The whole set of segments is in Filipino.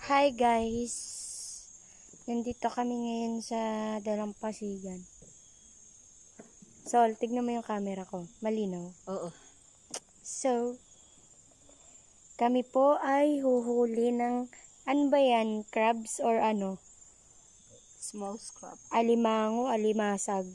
Hi guys! Nandito kami ngayon sa Dalampasigan. Sol, tignan mo yung camera ko. Malinaw. Oo. So, kami po ay huhuli ng, ano ba yan? Crabs or ano? Small crab. Alimango, alimasag.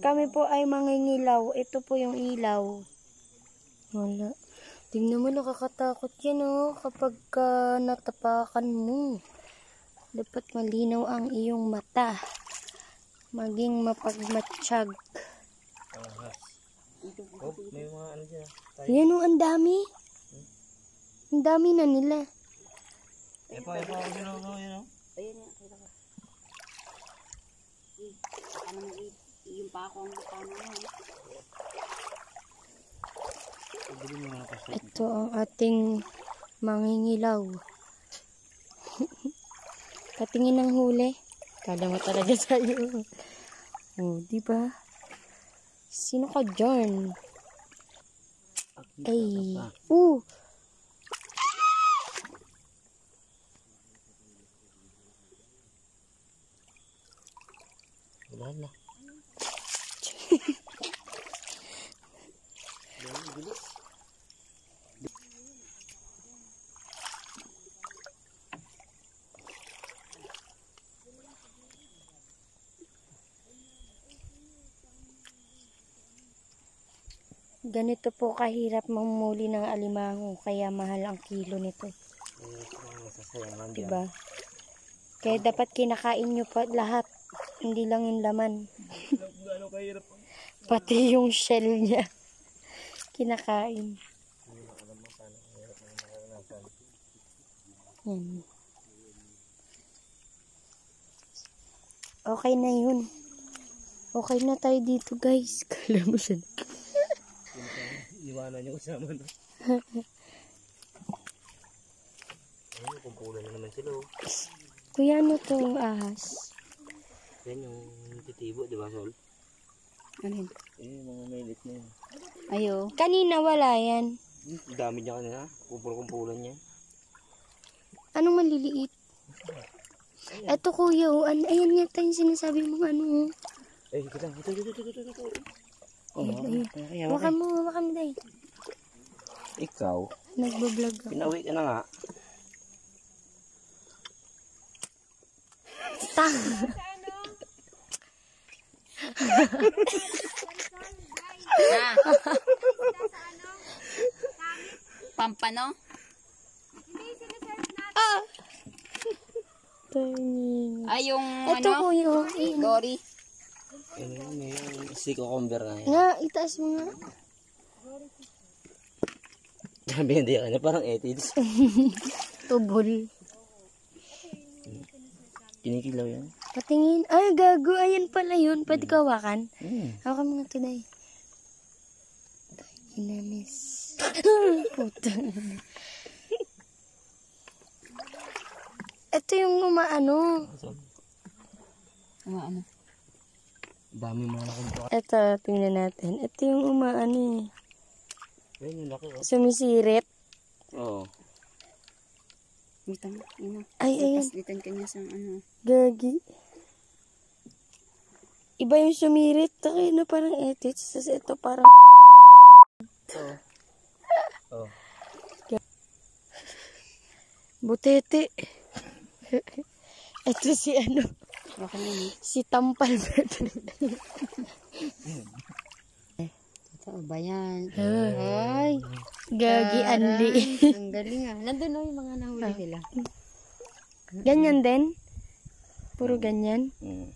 Kami po ay mangingilaw. Ito po yung ilaw. Wala. Tingnan mo, nakakatakot yan kapag natapakan mo. Dapat malinaw ang iyong mata. Maging mapagmatsyag. Oh, may mga ano dyan. Yan ang dami. Ang dami na nila. Ito, yun o. Ayan yan, kita ko. Baka naman yung pa ako ang mukha mo. Ito ang ating mangingilaw. Katingin ng huli. Kala mo talaga sa'yo. Oh, diba? Sino ka dyan? Ay. Wala na. Ganito po kahirap mamuli ng alimango, kaya mahal ang kilo nito. Diba? Kaya dapat kinakain nyo pa lahat, hindi lang yung laman. Pati yung shell niya kinakain. Yan. Okay na yun. Okay na tayo dito guys. Kala mo siya. Iwanan niyo kasama na. Ayun, kumpulan na naman sila. Kuya, ano itong ahas? Yan yung titibo, di ba, Sol? Ano yun? Yung mga mailit na yun. Ayo. Kanina wala yan. Dami niya kanina. Kumpulan niya. Anong maliliit? Eto kuya, ayan nga tayo sinasabi mo ano. Eh, kita. Ito. Ayun. Wakan mo dahil. Ikaw? Nagbablog ako. Pinawi ka na nga. Pampano? Ay, yung Eto ano? kuya. Dory. Yung si cucumber na yan. Nga, itaas mo nga. Sabi hindi ka na parang etids. Tubol. Kinikilaw yan. Patingin. Ay, gago. Ayan pala yun. Pwede ka hawakan. Hawakan mo nga today. Inamis. Puta. Ito yung umaano. Ano? Dami mga nakumpa. Ito, tingnan natin. Ito yung umaano eh. Ayun yung laki. Sumisirit. Oo. Dito mo. Ay, ayun. Paslitan ka niya sa ano. Gagi. Iba yung sumirit. Takay na parang etits. Tapos ito parang Oo. butete. Ito si ano. Baka naman. Si Tampal. Ito ba yan? Ay. Gagi Anli. Ang galing ah. Nandun yung mga nahuli nila. Ganyan din. Puro ganyan. Mm.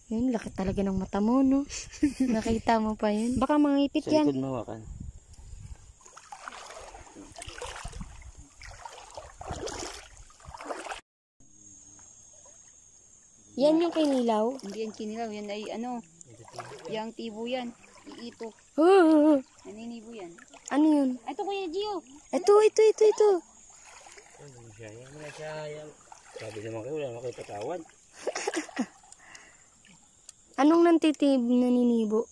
Yun, laki talaga ng mata mo, no? Nakita mo pa yun. Baka mangipit Sa yan. likod mawakan. Yan yung kinilaw. Hindi yan kinilaw. Yan ay ano. Yang tibo yan. Iito. Naninibo yan. Ano yun? Ito Kuya Gio. Ito. Yan. Sabi naman kayo, wala naman kayo patawad. Anong naninibo?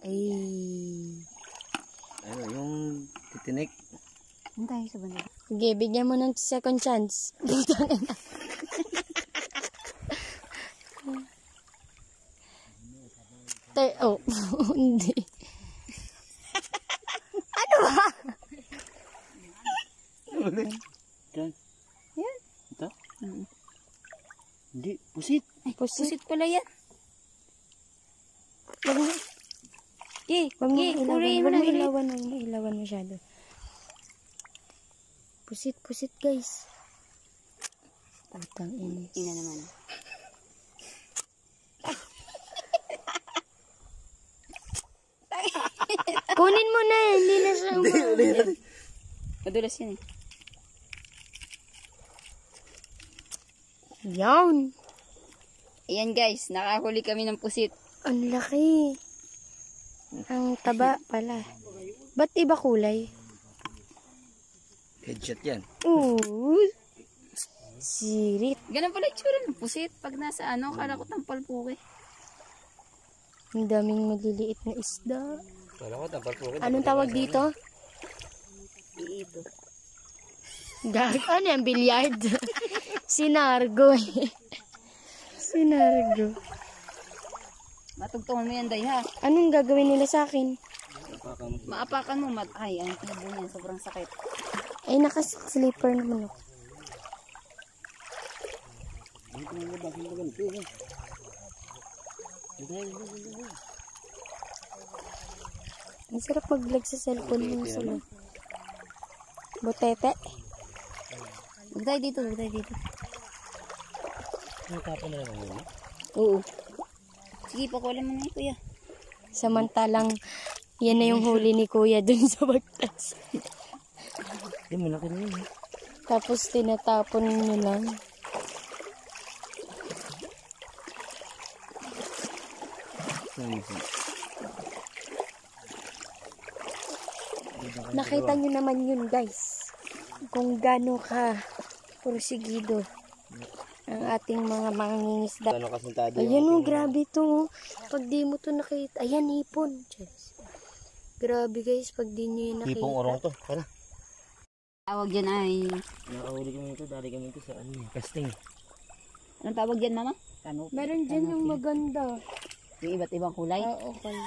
Ay. Ano, yung titinik. Hintay sa banda. Sige, bigyan mo ng second chance. Oh, hindi. Yan. Yan. Ito? Hindi, pusit. Pusit pala yan. Wag mo. Wag mo ilawan. Wag mo ilawan. Wag mo ilawan masyado. Pusit, guys. Putang inis. Ina naman. Kunin mo na. Hindi na siya Madulas yan eh. Yan. Ayan guys, nakahuli kami ng pusit. Ang laki. Ang taba pala. Ba't iba kulay? Headshot yan. Ooh. Sirit. Ganun pala itsura ng pusit. Pag nasa kala ko tampal po eh. Ang daming maliliit na isda. Wala ko, tampal po. Anong tawag dito? Iito. Ano yan? Bilyard? Sinargo eh. Sinargo. Matugtungan mo yan, Day, ha? Anong gagawin nila sa akin? Maapakan mo, ay, ang tibo niyan, sobrang sakit. Ay, naka-slipper naman ako. Ang sarap mag-vlog sa cellphone mo sila. Butete. Huwag tayo dito. Ang tapon na lang yun. Oo. Sige, pakulan mo na kuya. Samantalang, yan na yung huli ni kuya dun sa bagtas. Hindi, malaki na yun. Tapos tinatapon nyo lang. Nakita nyo naman yun, guys. Kung gaano ka porsigido ang ating mga mangingisda. Ano kasintado Ayan o, grabe to. Pag di mo to nakita. Ayan, hipon. Diyos. Grabe guys, pag di nyo yun nakita. Hipong orong to. Tara. Tawag dyan ay... Nakahuli kami ito. Dali kami ito sa casting. Anong tawag dyan, mama? Meron dyan yung maganda. Yung iba't ibang kulay? Oo, okay.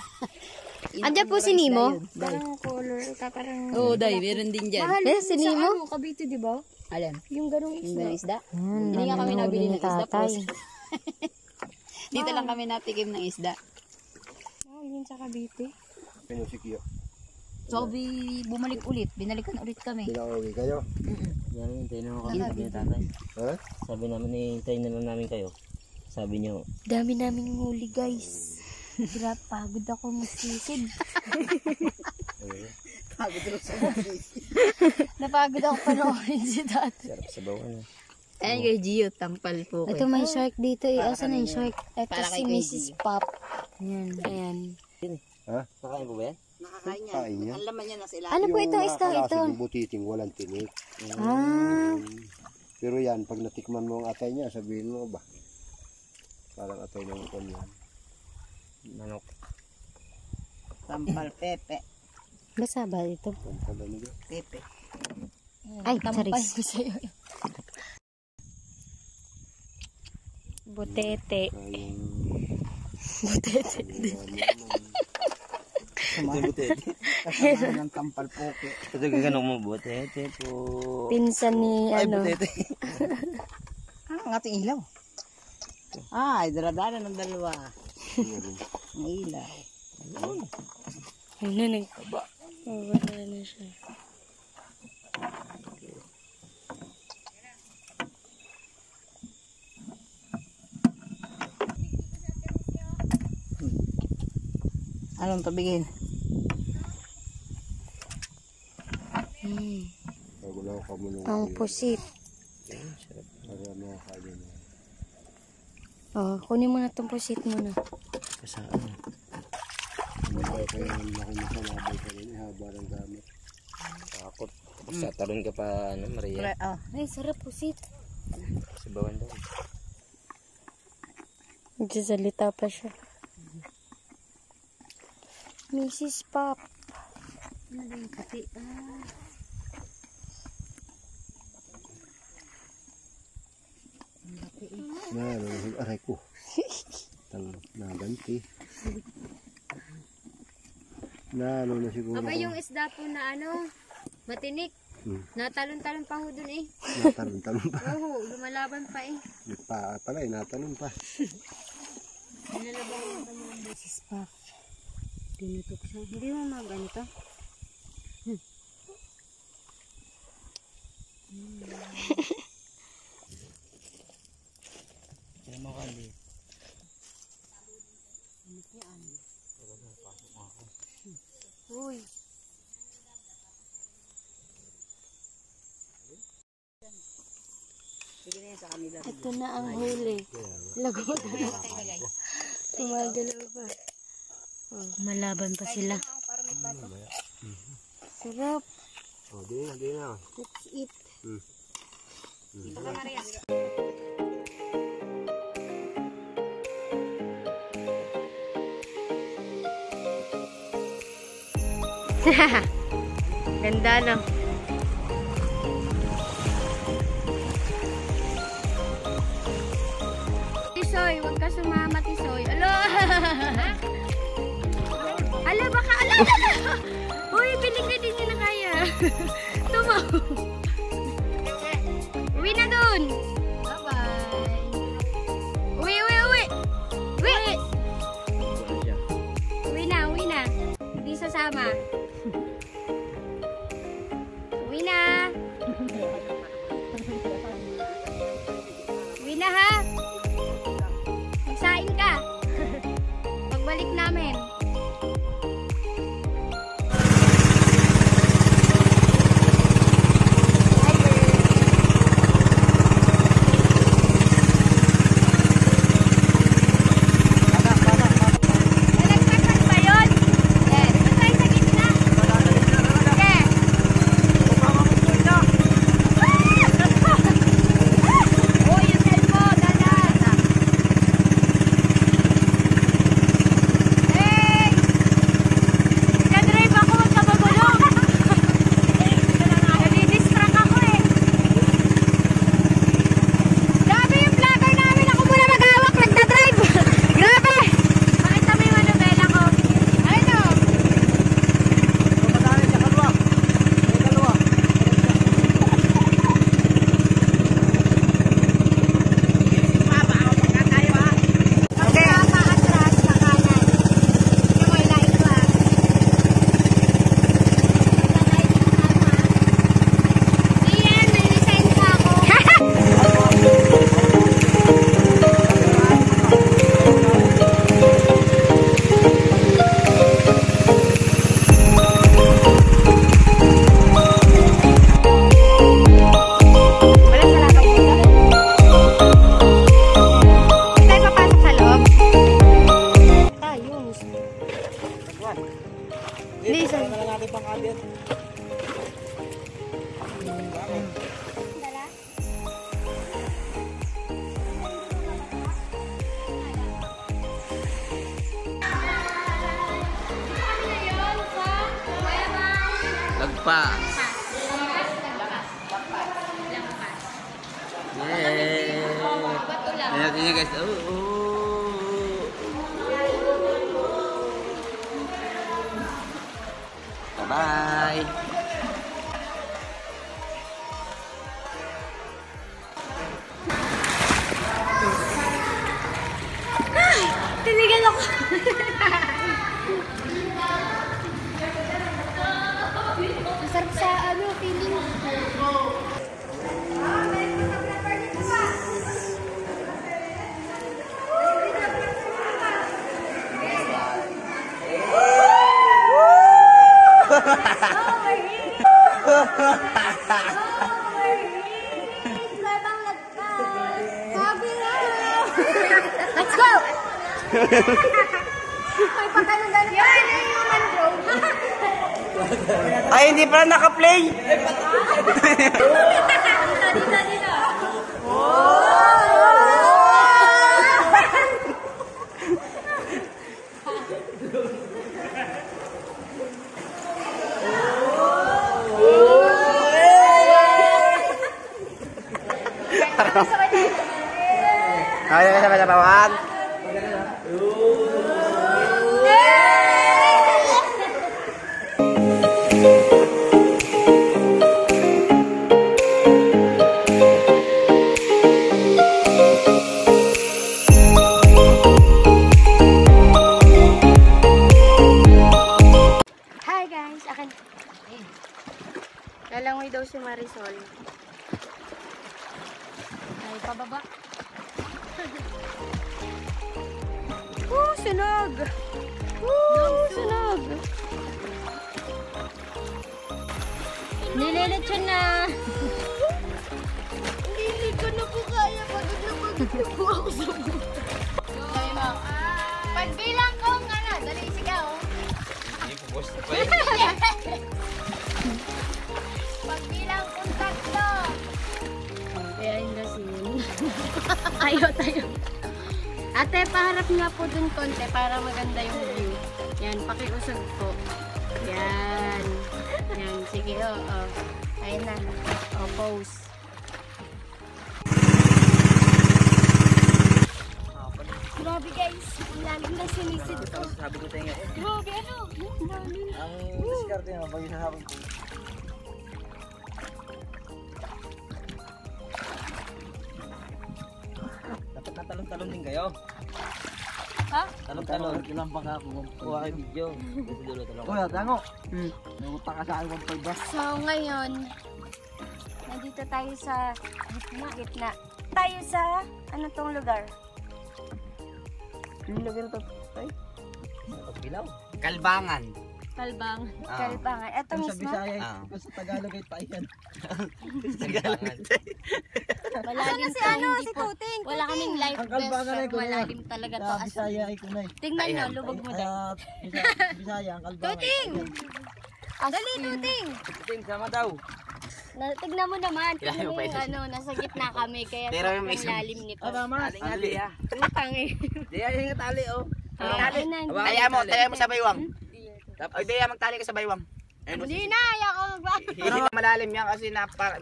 Andiyan po si Nemo. Parang color. Parang... Oo, Day, meron din dyan. Mahal si Nemo. Cavite, di ba? Alam. Yung ganong Yung isda. isda? Hindi nga kami nabili ng isda. Tatay. Dito lang kami natikim ng isda. Yun sa Cavite. Pinusikyo. So, bumalik ulit. Binalikan ulit kami. Pinauwi kayo? Yan, hintayin naman kami. Sabi ni tatay. Ha? Sabi namin, hintayin naman namin kayo. Sabi niyo, Dami naming huli, guys. Grabe, pagod ako magsisid. Napagod ako panoorin si dati. sarap sa bawan. Ayan kay Gio, tampal po. Ito may shark dito eh. Asan na yung shark? Ito Para si kay Mrs. Pop. Ayan. Ayan. Ha? Nakain po ba yan? Nakakain yan. Kain yan. Ang laman niya nasa ilalim. Ano po itong isda ito? Yung butiting walang tinik. Ah. Pero yan, pag natikman mo ang atay niya, sabihin mo ba? Parang atay ng kanyan. Manok. Tampal pepe. Basa ba ito? Pampala nila. Pepe. Ay, charis. Butete. Kayang... Butete. Kasama ng tampal poke. Ito gano'n mo, butete po. Pinsan ni ano. Butete. Ang ating ilaw. Ay, daradara ng dalawa. Ang ilaw. Ano nagkaba? Wala na siya. Anong tabigin? Pagulaw ka mo nung Ang pusit. para makakain mo. Oh, kunin mo na itong pusit muna. Kasaan. Kumabay ka yung nakumasalabay ka rin. Haba ng gamit. Takot. Tapos tatalon ka pa, Maria. Oh. Ay, sarap pusit. Sa bawan daw. Nagsasalita pa siya. Mrs. Pop. Aray ko. Naganti. Na siguro. Aba yung isda po na matinik. Natalon-talon pa ho dun eh. Natalon-talon pa. Oo, lumalaban pa eh. Pala natalon pa. Nilalaban pa yung basis pa. Tinutok siya. Hindi mo maganto. Kaya makali. Uy. Ito na ang huli. Lagot na. Tumagalaw pa. Oh, malaban pa sila. Sarap. Oh, di na. Let's eat. Dito ka, Maria. Ganda no. Tisoy, wag ka sumama, Tisoy. Alo! Ala, baka ala! Uy, piling ka din nila kaya. Tumo. Uwi na dun. Bye-bye. Uwi. Uwi. Uwi na. Hindi sasama. Uwi na. Uwi na ha. Magsain ka. Pagbalik namin. Lagpas. Yay! Ayan natin yun guys. Bye-bye. Tinigal ako. Masarap sa feeling. Let's go! Ay, pagkanugan yan yung human drone. Ay, hindi pala naka-play. Sabay-sabay. Hi guys, akin. Lalangoy daw si Marisol. Ay, pababa. Sunog! Sunog! Nililitsyon na! Hindi ko na po kaya. Pagod na po ako sa buta. Sabi mo, pagbilang ko nga na, dali sigaw. Hindi po boss na pa yun. Pagbilang kong tatlo. Kaya hindi scene. Tayo. Ate, paharap nga po dun konti para maganda yung view. Yan, pakiusog po. Yan. Yan, sige, oo. Ayun na. O, pose. Grabe guys, ang lalim na sinisid ko. Sabi ko tayo nga. Grabe, ano? Ang lalim. Ang diskarte nga, pag isasabi ko. Dapat natalon-talon din kayo. Ha? Talon-talon. Ilang baka ako kuha kayo video. Kasi dulo talon. Kuya, tango. Nagutak ka sa akin 1.5 ba? So ngayon, nandito tayo sa gitna. Tayo sa, ano tong lugar? Yung lagay na ito. Ay. Pagbilaw. Kalbangan. Kalbang. Ah. Kalbangan. Ito Sa mismo, Bisaya, sa Tagalog ay paiyan. Tagalog. malalim Si to, ano, hindi si po. Tuting. Wala kaming life Ang vest, Kalbangan ay pero kuya. malalim talaga to. Sa Bisaya ay kunay. Tingnan nyo, Ayan. lubog mo daw. Bisaya, ang Kalbangan. Tuting! As Dali, in, Tuting! Tuting, sama daw. tignan mo naman, Kailangan tignan mo mo pa yung ito. ano, nasa gitna kami, kaya Pero yung may sobrang isang- lalim nito. Aling ali ah. Utang eh. Di ay nga tali oh. Ayun na, Kaya mo sa baywang. Ay, di magtali ka sa baywang. Ayun, Hindi na, ayaw ko magbago. Pero malalim yan kasi pag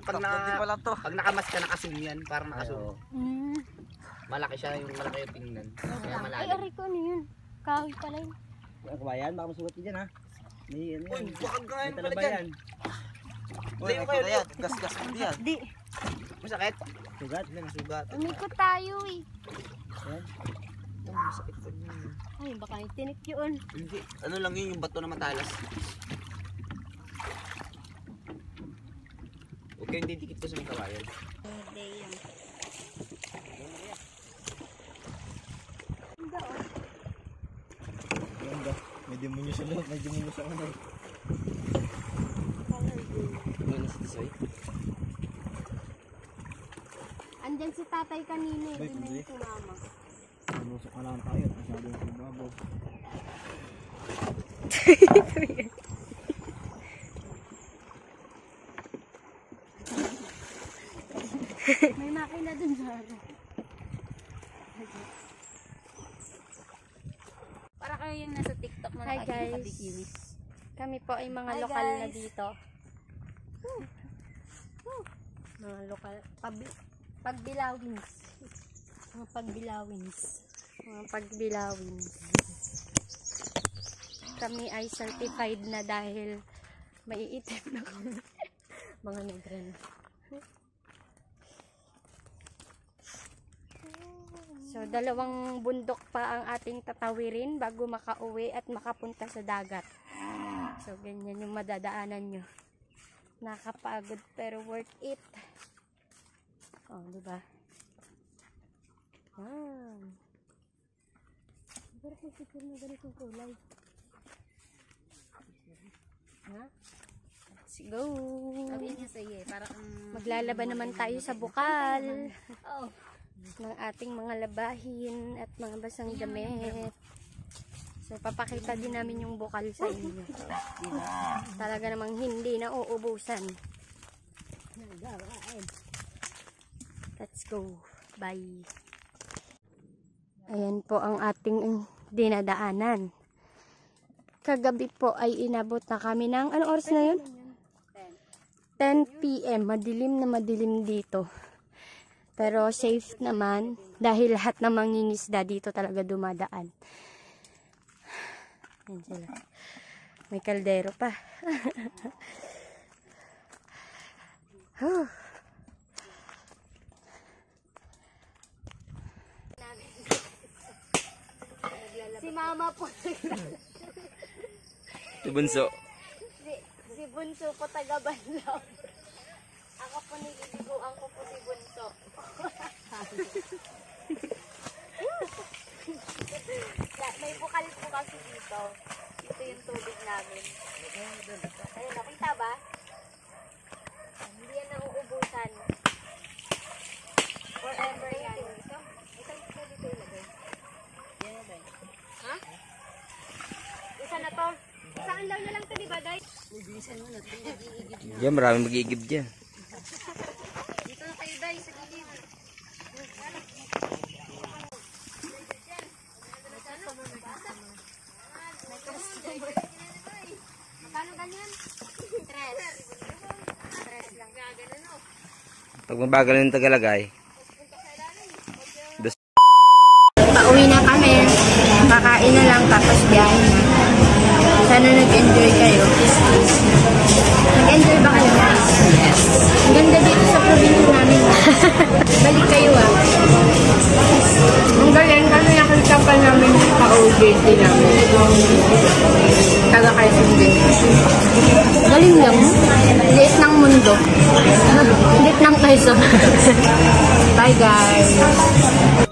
nakamas ka nakasim yan, parang nakasum. Malaki siya yung malaki yung tingnan. Kaya Ay, malalim. aray ko, ano yun? Kahoy pala yun. Ang kabayan, baka masuot ka dyan ha. May ano Uy, yan. baka gawin May pala talabayan. dyan. Uy, kayo. Gas-gas mo diyan. Di, Masakit? Sugat. Hindi, masugat. umikot tayo eh. Masakit pa yun. Ay, baka yung tinik yun. Hindi. Ano lang yun, yung bato na matalas. Okay, hindi dikit ko sa mga kawayan. Hindi yan. May demonyo sa loob, may demonyo sa ano. Ano sa tisoy? Andyan si tatay kanina eh, Wait, di na hindi. yung sumama. Lumusok ka lang tayo. Masyado yung sumabog. May makina dun sa harap. Para kayo yung nasa TikTok na Hi guys. nakabikini. Kami po ay mga Hi, lokal na guys. dito. Mga lokal. Pagbilawins. Mga pagbilawins. Mga pagbilawins. Kami ay certified na dahil maiitim na kami. Mga negra na. So, dalawang bundok pa ang ating tatawirin bago makauwi at makapunta sa dagat. So, ganyan yung madadaanan nyo. Nakapagod pero worth it. Oh, diba? Bakit may picture na ganitong kulay? Ha? Let's go! Sabi niya sa iyo, parang Maglalaban naman tayo sa bukal oh, ng ating mga labahin at mga basang damit. So, papakita din namin yung bukal sa inyo. Talaga namang hindi na uubusan. Let's go. Bye. Ayan po ang ating dinadaanan. Kagabi po ay inabot na kami ng, anong oras na yun? 10 p.m. Madilim na madilim dito. Pero safe naman dahil lahat ng mangingisda dito talaga dumadaan. Yan sila. May kaldero pa. Si mama po. Si Bunso. Si Bunso po taga-Banlaw. Ako po nililiguan ko po si Bunso. May bukal po kasi dito. Ito yung tubig namin. Ayun, nakita ba? Hindi yan nauubusan. Forever yan. Ito dito ilagay. Ha? Isa na to. Saan daw na lang to, di ba, Day? Yan, maraming mag-iigib dyan. Dito na kayo, Day, sa gilid. Magkano ganyan? 3 lang. Pag mabagal yung tagalagay. Pauwi na kami. Kakain na lang tapos biyahe na. Sana nag-enjoy kayo. Nag-enjoy ba kayo? Yes. Ang ganda dito sa probinsya namin. Balik kayo Ang galing kasi nakita pa namin sa OJT namin. Taga kayo din. Galing lang. Liit ng mundo. Liit ng Quezon. Bye guys.